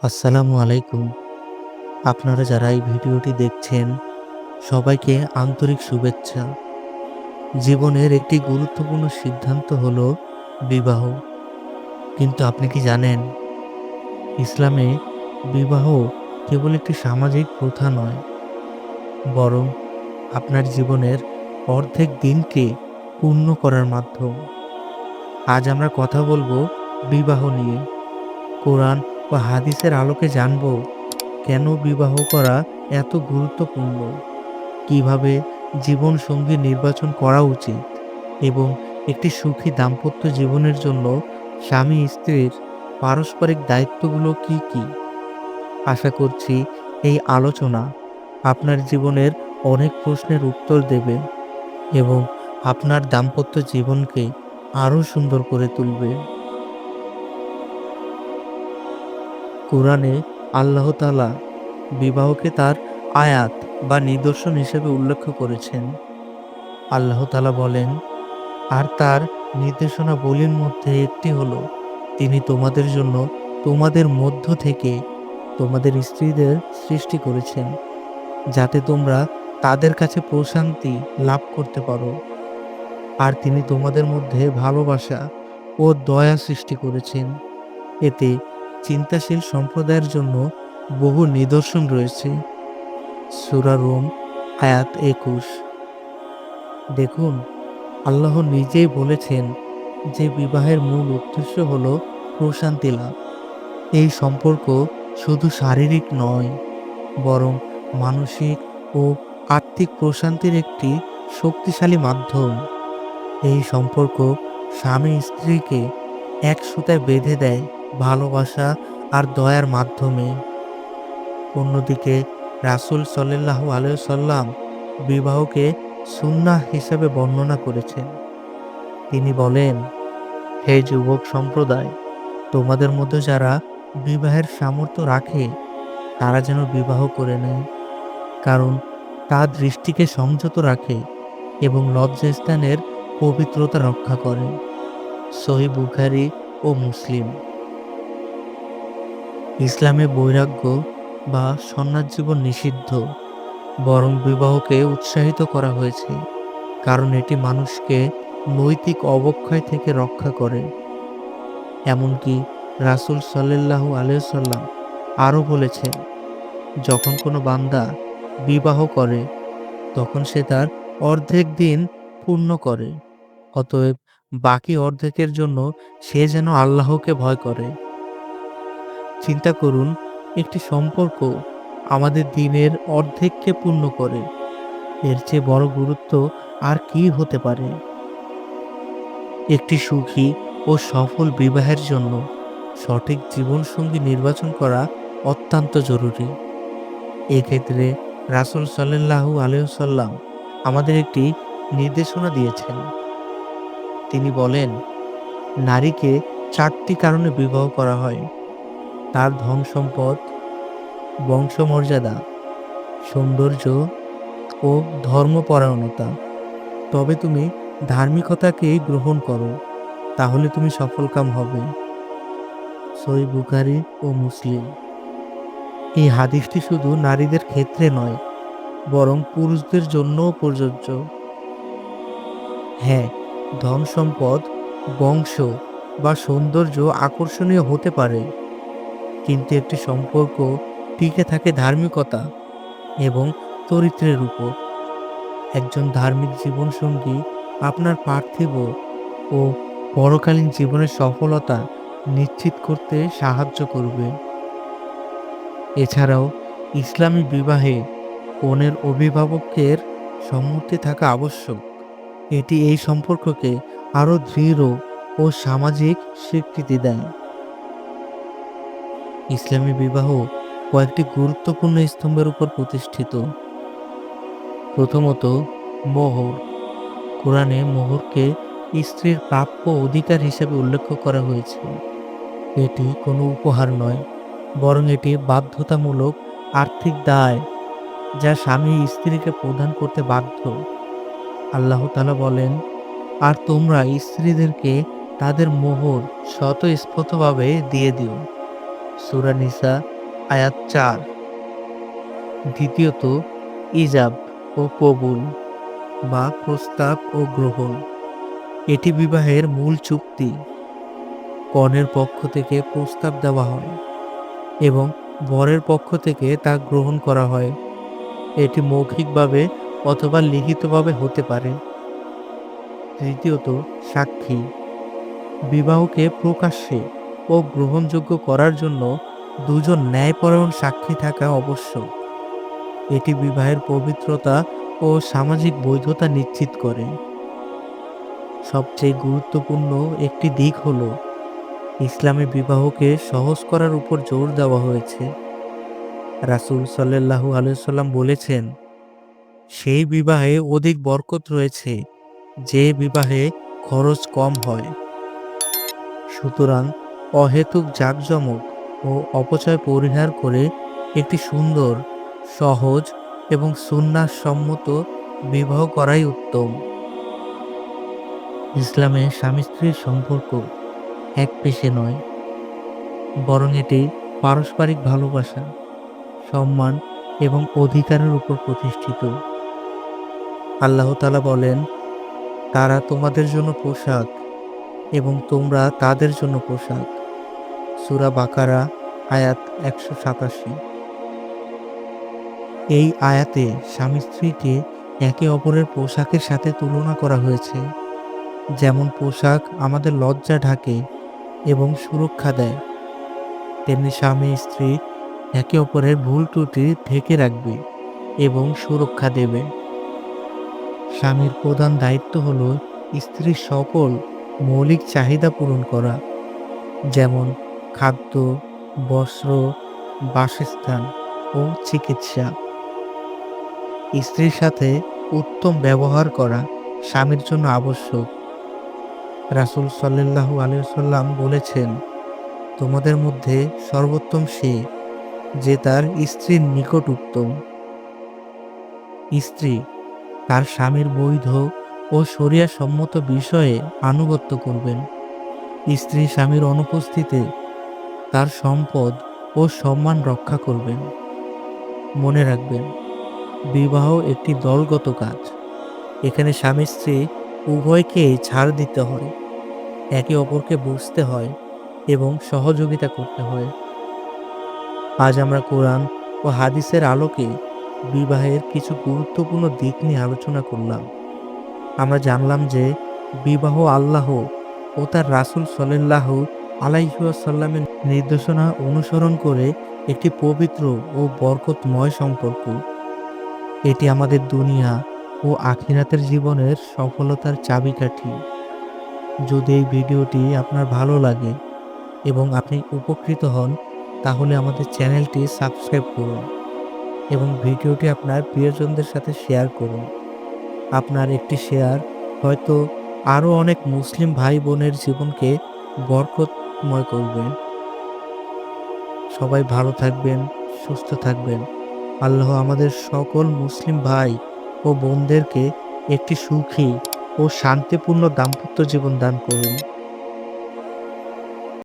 আসসালামু আলাইকুম। আপনারা যারা এই ভিডিওটি দেখছেন, সবাইকে আন্তরিক শুভেচ্ছা। জীবনের একটি গুরুত্বপূর্ণ সিদ্ধান্ত হলো বিবাহ। কিন্তু আপনি কি জানেন, ইসলামে বিবাহ কেবল একটি সামাজিক প্রথা নয়, বরং আপনার জীবনের অর্ধেক দিনকে পূর্ণ করার মাধ্যম। আজ আমরা কথা বলবো বিবাহ নিয়ে। কোরআন ও হাদিসের আলোকে জানব কেন বিবাহ করা এত গুরুত্বপূর্ণ, কিভাবে জীবনসঙ্গী নির্বাচন করা উচিত এবং একটি সুখী দাম্পত্য জীবনের জন্য স্বামী স্ত্রীর পারস্পরিক দায়িত্বগুলো কি কি। আশা করছি এই আলোচনা আপনার জীবনের অনেক প্রশ্নের উত্তর দেবে এবং আপনার দাম্পত্য জীবনকে আরও সুন্দর করে তুলবে। কোরআনে আল্লাহ তাআলা বিবাহকে তার আয়াত বা নিদর্শন হিসেবে উল্লেখ করেছেন। আল্লাহ তাআলা বলেন, আর তার নির্দেশনাবলীর মধ্যে একটি হলো, তিনি তোমাদের জন্য তোমাদের মধ্য থেকে তোমাদের স্ত্রীদের সৃষ্টি করেছেন, যাতে তোমরা তাদের কাছে প্রশান্তি লাভ করতে পারো। আর তিনি তোমাদের মধ্যে ভালোবাসা ও দয়া সৃষ্টি করেছেন। এতে চিন্তাশীল সম্প্রদায়ের জন্য বহু নিদর্শন রয়েছে। সূরা রুম আয়াত ২১। দেখুন, আল্লাহ নিজেই বলেছেন যে বিবাহের মূল উদ্দেশ্য হল প্রশান্তি লাভ। এই সম্পর্ক শুধু শারীরিক নয়, বরং মানসিক ও আত্মিক প্রশান্তির একটি শক্তিশালী মাধ্যম। এই সম্পর্ক স্বামী স্ত্রীকে এক সুতায় বেঁধে দেয় ভালোবাসা আর দয়ার মাধ্যমে। অন্যদিকে রাসূল সাল্লাল্লাহু আলাইহি ওয়াসাল্লাম বিবাহকে সুন্নাহ হিসেবে বর্ণনা করেছেন। তিনি বলেন, হে যুবক সম্প্রদায়, তোমাদের মধ্যে যারা বিবাহের সামর্থ্য রাখে তারা যেন বিবাহ করে নেয়, কারণ তা দৃষ্টিকে সংযত রাখে এবং লজ্জাস্থানের পবিত্রতা রক্ষা করে। সহিহ বুখারী ও মুসলিম। ইসলামে বৈরাগ্য বা সন্ন্যাস জীবন নিষিদ্ধ, বরং বিবাহকে উৎসাহিত করা হয়েছে, কারণ এটি মানুষকে নৈতিক অবক্ষয় থেকে রক্ষা করে। এমনকি রাসূল সাল্লাল্লাহু আলাইহি ওয়াসাল্লাম আরও বলেছেন, যখন কোনো বান্দা বিবাহ করে তখন সে তার অর্ধেক দিন পূর্ণ করে। অতএব বাকি অর্ধেকের জন্য সে যেন আল্লাহকে ভয় করে। চিন্তা করুন, একটি সম্পর্ক আমাদের দিনের অর্ধেককে পূর্ণ করে। এর চেয়ে বড় গুরুত্ব আর কি হতে পারে? একটি সুখী ও সফল বিবাহের জন্য সঠিক জীবনসঙ্গী নির্বাচন করা অত্যন্ত জরুরি। এক্ষেত্রে রাসূল সাল্লাল্লাহু আলাইহি ওয়াসাল্লাম আমাদের একটি নির্দেশনা দিয়েছেন। তিনি বলেন, নারীকে ৪টি কারণে বিবাহ করা হয়: তার ধন সম্পদ, বংশমর্যাদা, সৌন্দর্য ও ধর্মপরায়ণতা। তবে তুমি ধার্মিকতাকেই গ্রহণ করো, তাহলে তুমি সফলকাম হবে। সহিহ বুখারী ও মুসলিম। এই হাদিসটি শুধু নারীদের ক্ষেত্রে নয়, বরং পুরুষদের জন্যও প্রযোজ্য। হ্যাঁ, ধন সম্পদ, বংশ বা সৌন্দর্য আকর্ষণীয় হতে পারে, কিন্তু একটি সম্পর্ক টিকে থাকে ধার্মিকতা এবং চরিত্রের উপর। একজন ধার্মিক জীবনসঙ্গী আপনার পার্থিব ও পরকালীন জীবনের সফলতা নিশ্চিত করতে সাহায্য করবে। এছাড়াও ইসলামী বিবাহে কনের অভিভাবকের সম্মতি থাকা আবশ্যক। এটি এই সম্পর্ককে আরও দৃঢ় ও সামাজিক স্বীকৃতি দেয়। ইসলামী বিবাহ কয়েকটি গুরুত্বপূর্ণ স্তম্ভের উপর প্রতিষ্ঠিত। প্রথমত, মোহর। কোরআনে মোহরকে স্ত্রীর প্রাপ্য অধিকার হিসেবে উল্লেখ করা হয়েছে। এটি কোনো উপহার নয়, বরং এটি বাধ্যতামূলক আর্থিক দায় যা স্বামী স্ত্রীকে প্রদান করতে বাধ্য। আল্লাহ তাআলা বলেন, আর তোমরা স্ত্রীদেরকে তাদের মোহর স্বতঃস্ফূর্তভাবে দিয়ে দিও। সূরা নিসা আয়াত ৪। দ্বিতীয়ত, ইজাব ও কবুল বা প্রস্তাব ও গ্রহণ। এটি বিবাহের মূল চুক্তি। কনের পক্ষ থেকে প্রস্তাব দেওয়া হয় এবং বরের পক্ষ থেকে তা গ্রহণ করা হয়। এটি মৌখিকভাবে অথবা লিখিতভাবে হতে পারে। তৃতীয়ত, সাক্ষী। বিবাহকে প্রকাশ্যে ও গ্রহণযোগ্য করার জন্য দুজন ন্যায়পরায়ণ সাক্ষী থাকা আবশ্যক। এটি বিবাহের পবিত্রতা ও সামাজিক বৈধতা নিশ্চিত করে। সবচেয়ে গুরুত্বপূর্ণ একটি দিক হল ইসলামে বিবাহকে সহজ করার উপর জোর দেওয়া হয়েছে। রাসূল সাল্লাল্লাহু আলাইহি ওয়াসাল্লাম বলেছেন, সেই বিবাহে অধিক বরকত রয়েছে যে বিবাহে খরচ কম হয়। সুতরাং অহেতুক জাঁকজমক ও অপচয় পরিহার করে একটি সুন্দর, সহজ এবং সুন্নাহসম্মত বিবাহ করাই উত্তম। ইসলামে স্বামী স্ত্রীর সম্পর্ক এক পেশে নয়, বরং এটি পারস্পরিক ভালোবাসা, সম্মান এবং অধিকারের উপর প্রতিষ্ঠিত। আল্লাহ তাআলা বলেন, তারা তোমাদের জন্য পোশাক এবং তোমরা তাদের জন্য পোশাক। সূরা বাকারা আয়াত ১৮৭। এই আয়াতে স্বামী স্ত্রীকে একে অপরের পোশাকের সাথে তুলনা করা হয়েছে। যেমন পোশাক আমাদের লজ্জা ঢাকে এবং সুরক্ষা দেয়, তেমনি স্বামী স্ত্রী একে অপরের ভুল ত্রুটি ঢেকে রাখবে এবং সুরক্ষা দেবে। স্বামীর প্রধান দায়িত্ব হল স্ত্রীর সকল মৌলিক চাহিদা পূরণ করা, যেমন খাদ্য, বস্ত্র, বাসস্থান ও চিকিৎসা। স্ত্রীর সাথে উত্তম ব্যবহার করা স্বামীর জন্য আবশ্যক। রাসূল সাল্লাল্লাহু আলাইহি ওয়াসাল্লাম বলেছেন, তোমাদের মধ্যে সর্বোত্তম সে যে তার স্ত্রীর নিকট উত্তম। স্ত্রী তার স্বামীর বৈধ ও শরিয়া সম্মত বিষয়ে আনুগত্য করবেন। স্ত্রী স্বামীর অনুপস্থিতিতে তার সম্পদ ও সম্মান রক্ষা করবেন। মনে রাখবেন, বিবাহ একটি দলগত কাজ। এখানে স্বামী স্ত্রী উভয়কেই ছাড় দিতে হয়, একে অপরকে বুঝতে হয় এবং সহযোগিতা করতে হয়। আজ আমরা কোরআন ও হাদিসের আলোকে বিবাহের কিছু গুরুত্বপূর্ণ দিক নিয়ে আলোচনা করলাম। আমরা জানলাম যে বিবাহ আল্লাহ ও তার রাসূল সাল্লাল্লাহু আলাইহি ওয়াসাল্লামের নির্দেশনা অনুসরণ করে একটি পবিত্র ও বরকতময় সম্পর্ক। এটি আমাদের দুনিয়া ও আখিরাতের জীবনের সফলতার চাবিকাঠি। যদি এই ভিডিওটি আপনার ভালো লাগে এবং আপনি উপকৃত হন, তাহলে আমাদের চ্যানেলটি সাবস্ক্রাইব করুন এবং ভিডিওটি আপনার প্রিয়জনদের সাথে শেয়ার করুন। আপনার একটি শেয়ার হয়তো আরও অনেক মুসলিম ভাই বোনের জীবনকে বরকতময় করবে। সবাই ভালো থাকবেন, সুস্থ থাকবেন। আল্লাহ আমাদের সকল মুসলিম ভাই ও বোনদেরকে একটি সুখী ও শান্তিপূর্ণ দাম্পত্য জীবন দান করুন।